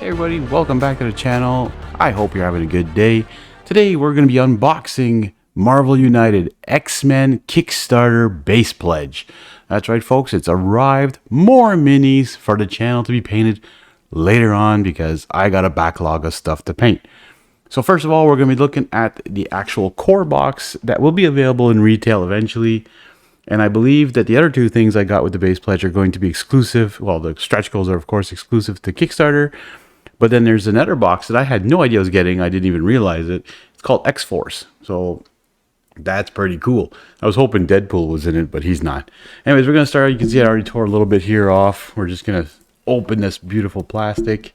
Hey everybody, welcome back to the channel. I hope you're having a good day. Today we're going to be unboxing Marvel United X-Men Kickstarter base pledge. That's right folks, it's arrived. More minis for the channel to be painted later on because I got a backlog of stuff to paint. So first of all, we're going to be looking at the actual core box that will be available in retail eventually. And I believe that the other two things I got with the base pledge are going to be exclusive. Well, the stretch goals are of course exclusive to Kickstarter. But then there's another box that I had no idea I was getting. I didn't even realize it. It's called X-Force. So that's pretty cool. I was hoping Deadpool was in it, but he's not. Anyways, we're going to start. You can see I already tore a little bit here off. We're just going to open this beautiful plastic.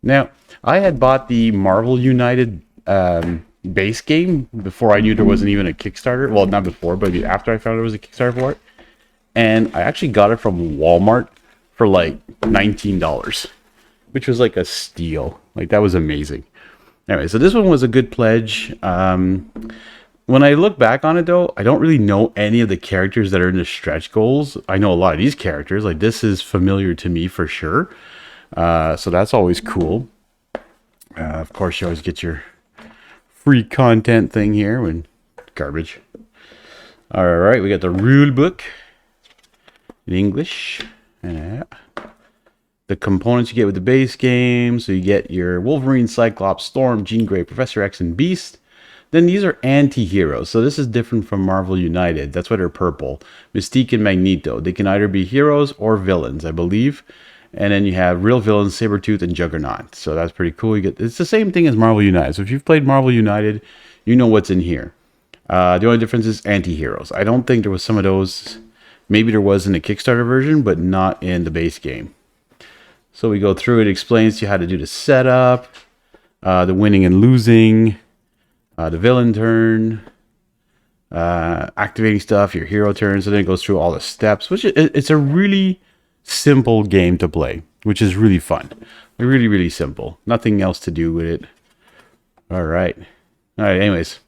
Now, I had bought the Marvel United base game before I knew there wasn't even a Kickstarter. Well, not before, but after I found there was a Kickstarter for it. And I actually got it from Walmart for like $19. Which was like a steal. Like, that was amazing. Anyway, so this one was a good pledge. When I look back on it, though, I don't really know any of the characters that are in the stretch goals. I know a lot of these characters. Like, this is familiar to me for sure. So that's always cool. Of course, you always get your free content thing here when garbage. All right, we got the rule book in English. The components you get with the base game. So you get your Wolverine, Cyclops, Storm, Jean Grey, Professor X, and Beast. Then these are anti-heroes. So this is different from Marvel United. That's why they're purple. Mystique and Magneto. They can either be heroes or villains, I believe. And then you have real villains, Sabretooth and Juggernaut. So that's pretty cool. It's the same thing as Marvel United. So if you've played Marvel United, you know what's in here. The only difference is anti-heroes. I don't think there was some of those. Maybe there was in the Kickstarter version, but not in the base game. So we go through, it explains to you how to do the setup, the winning and losing, the villain turn, activating stuff, your hero turn. So then it goes through all the steps, which it's a really simple game to play, which is really fun. Really, really simple. Nothing else to do with it. All right. Anyways,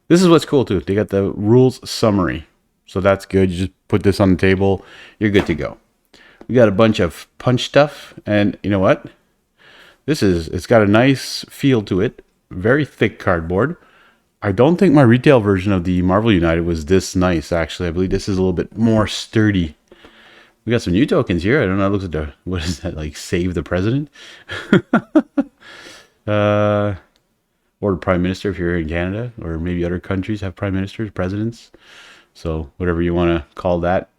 this is what's cool too. They got the rules summary. So that's good. You just put this on the table. You're good to go. We got a bunch of punch stuff, and you know what? It's got a nice feel to it. Very thick cardboard. I don't think my retail version of the Marvel United was this nice, actually. I believe this is a little bit more sturdy. We got some new tokens here. I don't know. It looks like what is that? Like save the president? Or the prime minister if you're in Canada, or maybe other countries have prime ministers, presidents. So whatever you want to call that.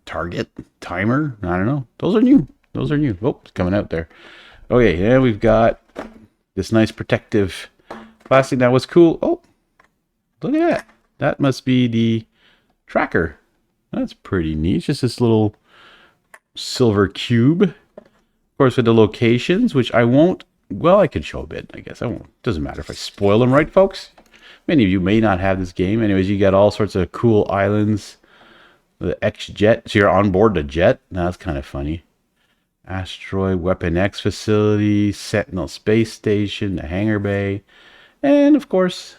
Target timer, I don't know. Those are new. Oh, it's coming out there. Okay, yeah, we've got this nice protective plastic. That was cool. Oh, look at that. That must be the tracker. That's pretty neat. It's just this little silver cube, of course, with the locations, which I won't. Well, I could show a bit, I guess. I won't. Doesn't matter if I spoil them, right, folks? Many of you may not have this game. Anyways, you got all sorts of cool islands. The X-Jet, so you're on board the jet. Now, that's kind of funny. Asteroid Weapon X facility, Sentinel Space Station, the hangar bay, and of course,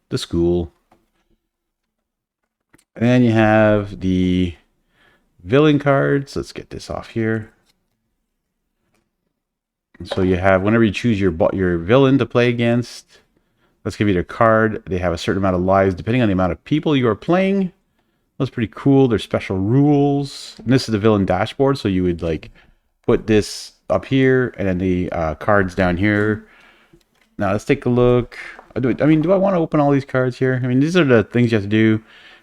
the school. And then you have the villain cards. Let's get this off here. So you have, whenever you choose your villain to play against, let's give you their card. They have a certain amount of lives depending on the amount of people you are playing. That's pretty cool. There's special rules. And this is the villain dashboard. So you would like put this up here and then the cards down here. Now let's take a look. Do I want to open all these cards here? I mean, these are the things you have to do.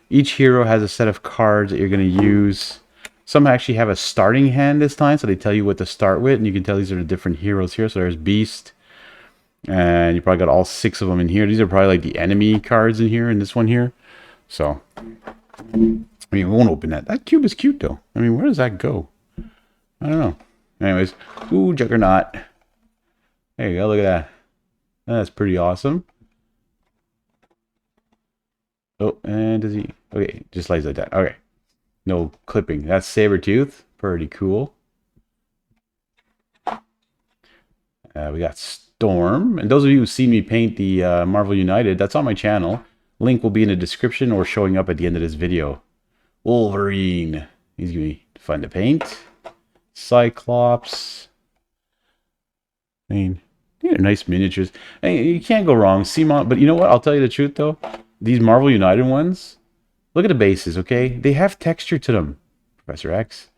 Each hero has a set of cards that you're going to use. Some actually have a starting hand this time. So they tell you what to start with. And you can tell these are the different heroes here. So there's Beast. And you probably got all 6 of them in here. These are probably like the enemy cards in here, in this one here. So I mean, we won't open that. That cube is cute, though. I mean, where does that go? I don't know. Anyways, ooh, Juggernaut. There you go. Look at that. That's pretty awesome. Oh, and does he? Okay, just lays like that. Okay. No clipping. That's Sabretooth. Pretty cool. We got Storm. And those of you who've seen me paint the Marvel United, that's on my channel. Link will be in the description or showing up at the end of this video. Wolverine. He's going to be fun to paint. Cyclops. I mean, these are nice miniatures. I mean, you can't go wrong. CMON, but you know what? I'll tell you the truth though. These Marvel United ones, look at the bases, okay? They have texture to them, Professor X.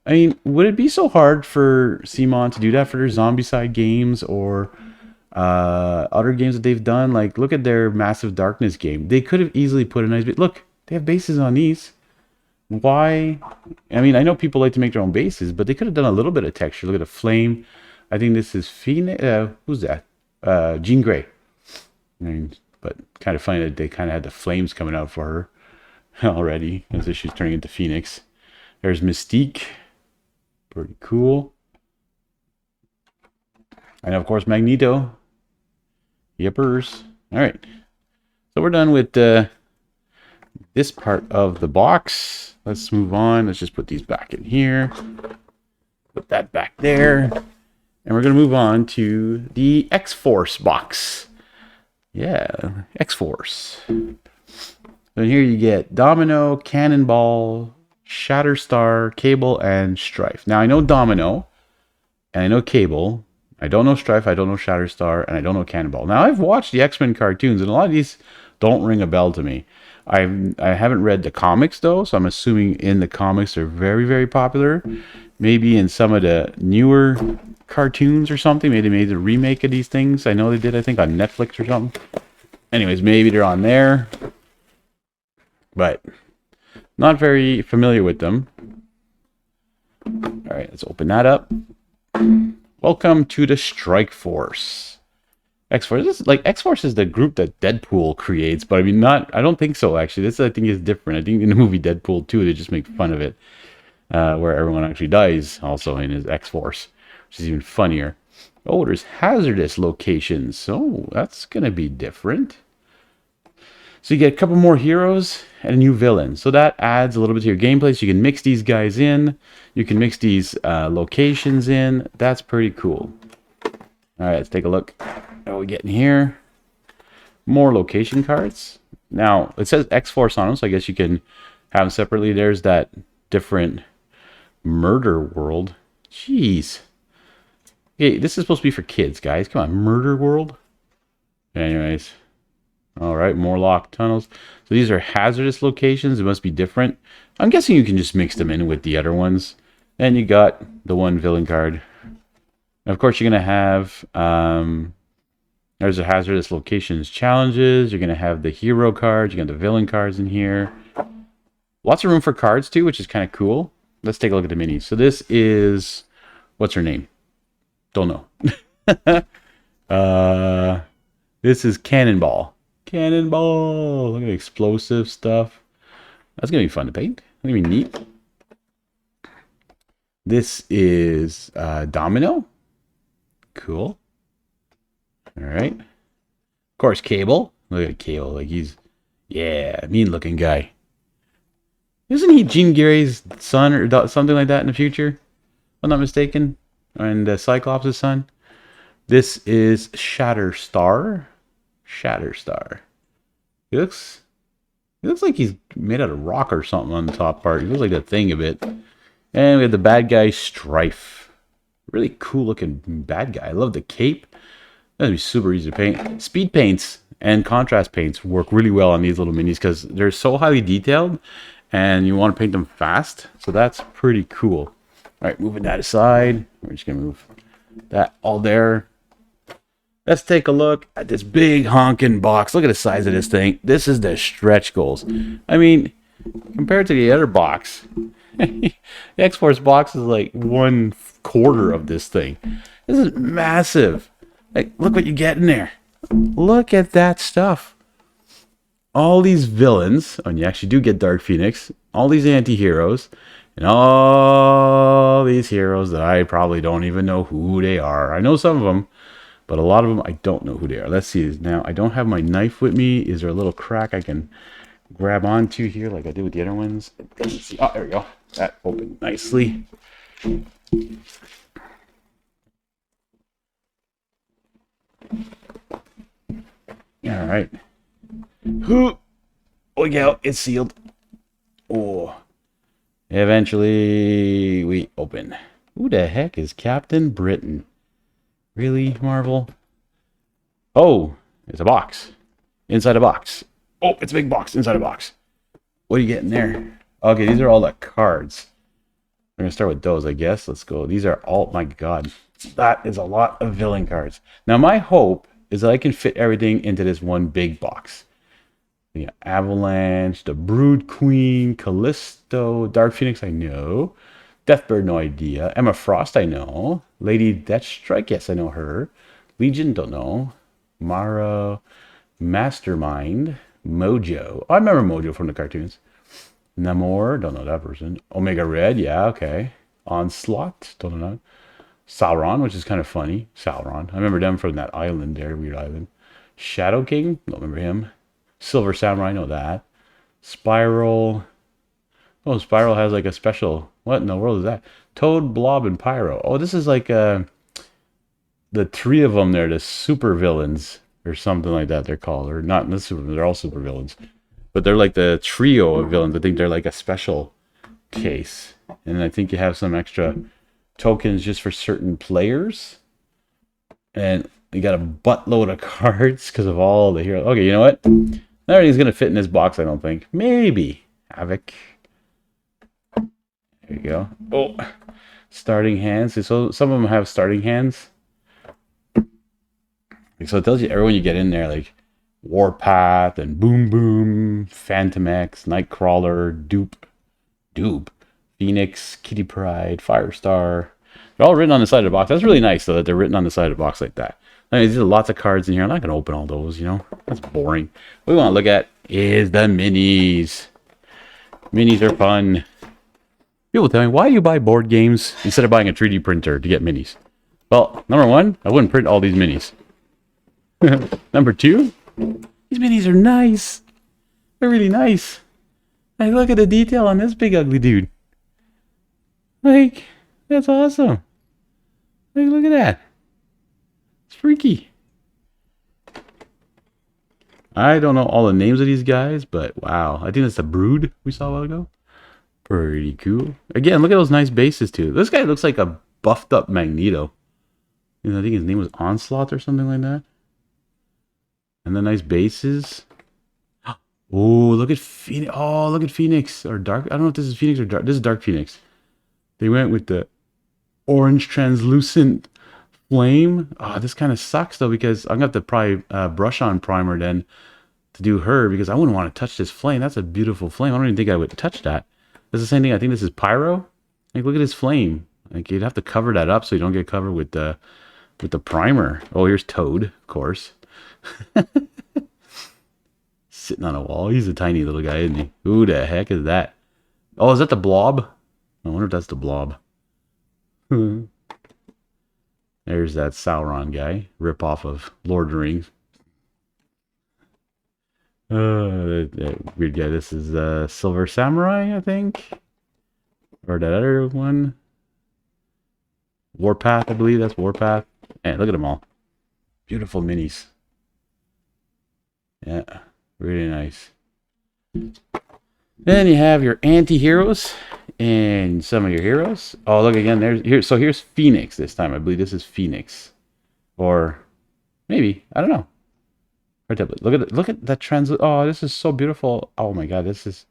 I mean, would it be so hard for CMON to do that for their Zombicide games or other games that they've done? Like, look at their Massive Darkness game. They could have easily put a nice bit. Look, they have bases on these. Why? I mean, I know people like to make their own bases, but they could have done a little bit of texture. Look at the flame. I think this is Phoenix. Who's that? Jean Grey. I mean, but kind of funny that they kind of had the flames coming out for her already, as if she's turning into Phoenix. There's Mystique. Pretty cool. And of course, Magneto. Yippers. All right. So we're done with this part of the box. Let's move on. Let's just put these back in here. Put that back there. And we're going to move on to the X-Force box. Yeah, X-Force. So in here you get Domino, Cannonball, Shatter Star, Cable, and Strife. Now I know Domino, and I know Cable. I don't know Strife, I don't know Shatter Star, and I don't know Cannonball. Now I've watched the X-Men cartoons, and a lot of these don't ring a bell to me. I haven't read the comics though, so I'm assuming in the comics they're very, very popular. Maybe in some of the newer cartoons or something, maybe they made a remake of these things. I know they did, I think, on Netflix or something. Anyways, maybe they're on there, but not very familiar with them. All right, let's open that up. Welcome to the Strike Force. X-Force. This is like X-Force is the group that Deadpool creates, but I mean, not. I don't think so. Actually, this I think is different. I think in the movie Deadpool 2, they just make fun of it, where everyone actually dies also in his X-Force, which is even funnier. Oh, there's hazardous locations. So that's gonna be different. So you get a couple more heroes and a new villain. So that adds a little bit to your gameplay. So you can mix these guys in. You can mix these locations in. That's pretty cool. All right, let's take a look at what we get in here. More location cards. Now, it says X-Force on them, so I guess you can have them separately. There's that different murder world. Jeez. Okay, this is supposed to be for kids, guys. Come on, murder world. Anyways. All right, more locked tunnels. So these are hazardous locations. It must be different. I'm guessing you can just mix them in with the other ones. And you got the one villain card. And of course, you're going to have... there's the hazardous locations challenges. You're going to have the hero cards. You got the villain cards in here. Lots of room for cards, too, which is kind of cool. Let's take a look at the minis. So this is... What's her name? Don't know. This is Cannonball. Cannonball! Look at the explosive stuff. That's going to be fun to paint. That's going to be neat. This is Domino. Cool. Alright. Of course, Cable. Look at Cable. Like he's... Yeah, mean-looking guy. Isn't he Jean Grey's son or something like that in the future? If I'm not mistaken. And Cyclops' son. This is Shatter Star. Shatter Star. He looks like he's made out of rock or something on the top part. He looks like that thing a bit. And we have the bad guy Strife. Really cool looking bad guy. I love the cape. That'd be super easy to paint. Speed paints and contrast paints work really well on these little minis because they're so highly detailed and you want to paint them fast. So that's pretty cool. All right, moving that aside. We're just going to move that all there. Let's take a look at this big honking box. Look at the size of this thing. This is the stretch goals. I mean, compared to the other box, the X-Force box is like 1/4 of this thing. This is massive. Like, look what you get in there. Look at that stuff. All these villains, and you actually do get Dark Phoenix, all these anti-heroes, and all these heroes that I probably don't even know who they are. I know some of them, but a lot of them, I don't know who they are. Let's see. Now, I don't have my knife with me. Is there a little crack I can grab onto here like I did with the other ones? Let's see. Oh, there we go. That opened nicely. All right. Oh, yeah, it's sealed. Oh. Eventually, we open. Who the heck is Captain Britain? Really, Marvel? Oh, it's a box. Inside a box. Oh, it's a big box inside a box. What are you getting there? Okay, these are all the cards. We're gonna start with those, I guess. Let's go. These are all, my God, that is a lot of villain cards. Now, my hope is that I can fit everything into this one big box. The Avalanche, the Brood Queen, Callisto, Dark Phoenix, I know. Deathbird, no idea. Emma Frost, I know. Lady Deathstrike, yes, I know her. Legion, don't know. Mara, Mastermind, Mojo. Oh, I remember Mojo from the cartoons. Namor, don't know that person. Omega Red, yeah, okay. Onslaught, don't know that. Sauron, which is kind of funny. Sauron. I remember them from that island there, weird island. Shadow King, don't remember him. Silver Samurai, know that. Spiral. Oh, Spiral has like a special. What in the world is that? Toad, Blob, and Pyro. Oh, this is like the three of them there, the super villains or something like that. They're called, or not the super. They're all super villains, but they're like the trio of villains. I think they're like a special case, and I think you have some extra tokens just for certain players, and you got a buttload of cards because of all the heroes. Okay, you know what? Not everything's gonna fit in this box. I don't think. Maybe Havoc. There you go. Oh, starting hands. So some of them have starting hands. So it tells you everyone you get in there, like Warpath and Boom Boom, Phantom X, Nightcrawler, Dupe, Phoenix, Kitty Pryde, Firestar. They're all written on the side of the box. That's really nice, though, that they're written on the side of the box like that. I mean, there's lots of cards in here. I'm not going to open all those, you know. That's boring. What we want to look at is the minis. Minis are fun. People tell me, why do you buy board games instead of buying a 3D printer to get minis? Well, number one, I wouldn't print all these minis. Number two, these minis are nice. They're really nice. Like, look at the detail on this big ugly dude. Like, that's awesome. Like, look at that. It's freaky. I don't know all the names of these guys, but wow. I think that's the Brood we saw a while ago. Pretty cool. Again, look at those nice bases, too. This guy looks like a buffed up Magneto. You know, I think his name was Onslaught or something like that. And the nice bases. Oh, look at Phoenix. Oh, look at Phoenix. Or Dark. I don't know if this is Phoenix or Dark. This is Dark Phoenix. They went with the orange translucent flame. Oh, this kind of sucks, though, because I'm going to have to probably brush on primer then to do her, because I wouldn't want to touch this flame. That's a beautiful flame. I don't even think I would touch that. This is the same thing. I think this is Pyro. Like, look at this flame. Like, you'd have to cover that up so you don't get covered with the primer. Oh, here's Toad, of course. Sitting on a wall. He's a tiny little guy, isn't he? Who the heck is that? Oh, is that the Blob? I wonder if that's the Blob. There's that Sauron guy. Rip off of Lord of the Rings. That weird guy. This is Silver Samurai, I think. Or that other one. Warpath, I believe. That's Warpath. And look at them all. Beautiful minis. Yeah, really nice. Then you have your anti-heroes and some of your heroes. Oh, look again. So here's Phoenix this time. I believe this is Phoenix, or maybe I don't know. Look at that translucent. Oh, this is so beautiful. Oh my God, this is.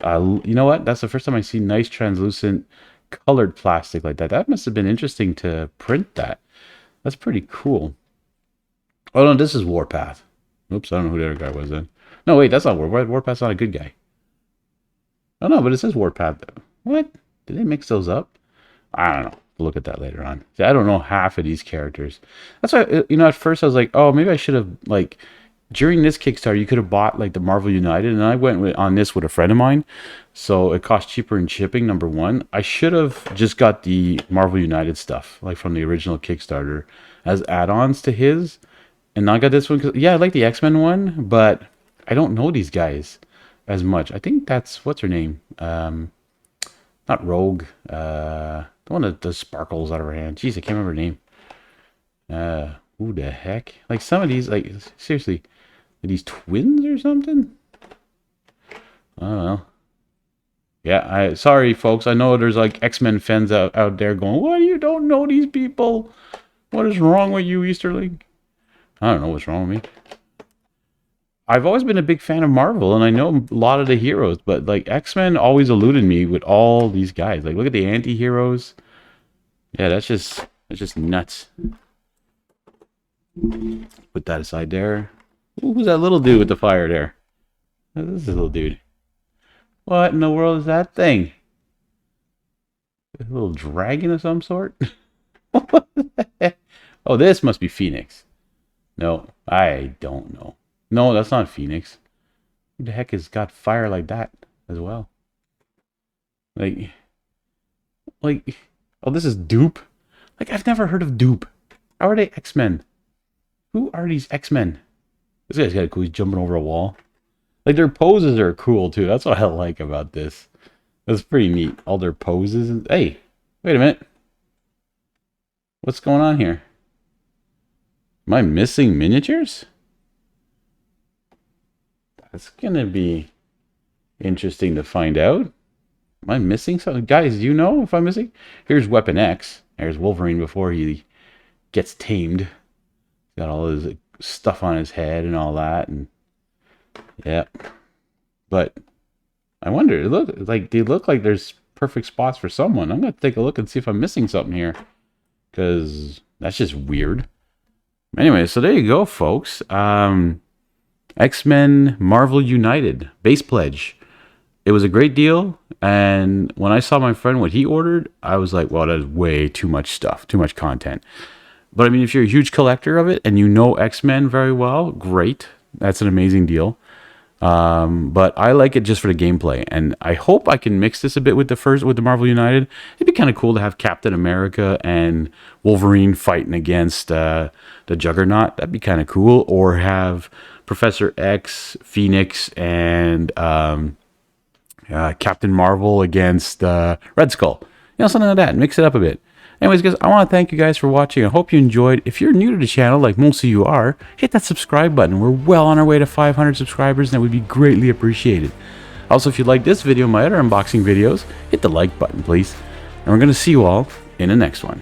You know what? That's the first time I see nice translucent colored plastic like that. That must have been interesting to print that. That's pretty cool. Oh no, this is Warpath. Oops, I don't know who the other guy was then. No, wait, that's not Warpath. Warpath's not a good guy. Oh no, but it says Warpath. What? Did they mix those up? I don't know. We'll look at that later on. See, I don't know half of these characters. That's why, you know, at first I was like, oh, maybe I should have, like, during this Kickstarter, you could have bought, like, the Marvel United, and I went on this with a friend of mine, so it cost cheaper in shipping, number one. I should have just got the Marvel United stuff, like, from the original Kickstarter, as add-ons to his, and not got this one, because, yeah, I like the X-Men one, but I don't know these guys as much. I think that's, what's her name? Not Rogue, the one that does sparkles out of her hand. Jeez, I can't remember her name. Who the heck? Like, some of these, like, seriously, are these twins or something? I don't know. Yeah, sorry, folks. I know there's, like, X-Men fans out there going, why you don't know these people? What is wrong with you, Easterling? I don't know what's wrong with me. I've always been a big fan of Marvel, and I know a lot of the heroes, but like X-Men always eluded me with all these guys. Like, look at the anti-heroes. Yeah, that's just nuts. Put that aside there. Ooh, who's that little dude with the fire there? This is a little dude. What in the world is that thing? A little dragon of some sort? Oh, this must be Phoenix. No, I don't know. No, that's not Phoenix. Who the heck has got fire like that as well? Like, oh, this is Dupe. Like, I've never heard of Dupe. How are they X-Men? Who are these X-Men? This guy's kind of cool. He's jumping over a wall. Like, their poses are cool, too. That's what I like about this. That's pretty neat. All their poses. Hey, wait a minute. What's going on here? Am I missing miniatures? That's going to be interesting to find out. Am I missing something? Guys, do you know if I'm missing? Here's Weapon X. There's Wolverine before he gets tamed. Got all his stuff on his head and all that. And yeah. But I wonder, they look like there's perfect spots for someone. I'm going to take a look and see if I'm missing something here. Because that's just weird. Anyway, so there you go, folks. X-Men Marvel United base pledge. It was a great deal, and when I saw my friend what he ordered, I was like, well, that is way too much stuff, too much content. But I mean, if you're a huge collector of it and you know X-Men very well, great. That's an amazing deal. But I like it just for the gameplay, and I hope I can mix this a bit with the Marvel United. It'd be kind of cool to have Captain America and Wolverine fighting against the Juggernaut. That'd be kind of cool. Or have Professor X, Phoenix, and Captain Marvel against Red Skull. You know, something like that. Mix it up a bit. Anyways, guys, I want to thank you guys for watching. I hope you enjoyed. If you're new to the channel, like most of you are, hit that subscribe button. We're well on our way to 500 subscribers, and that would be greatly appreciated. Also, if you like this video and my other unboxing videos, hit the like button, please. And we're going to see you all in the next one.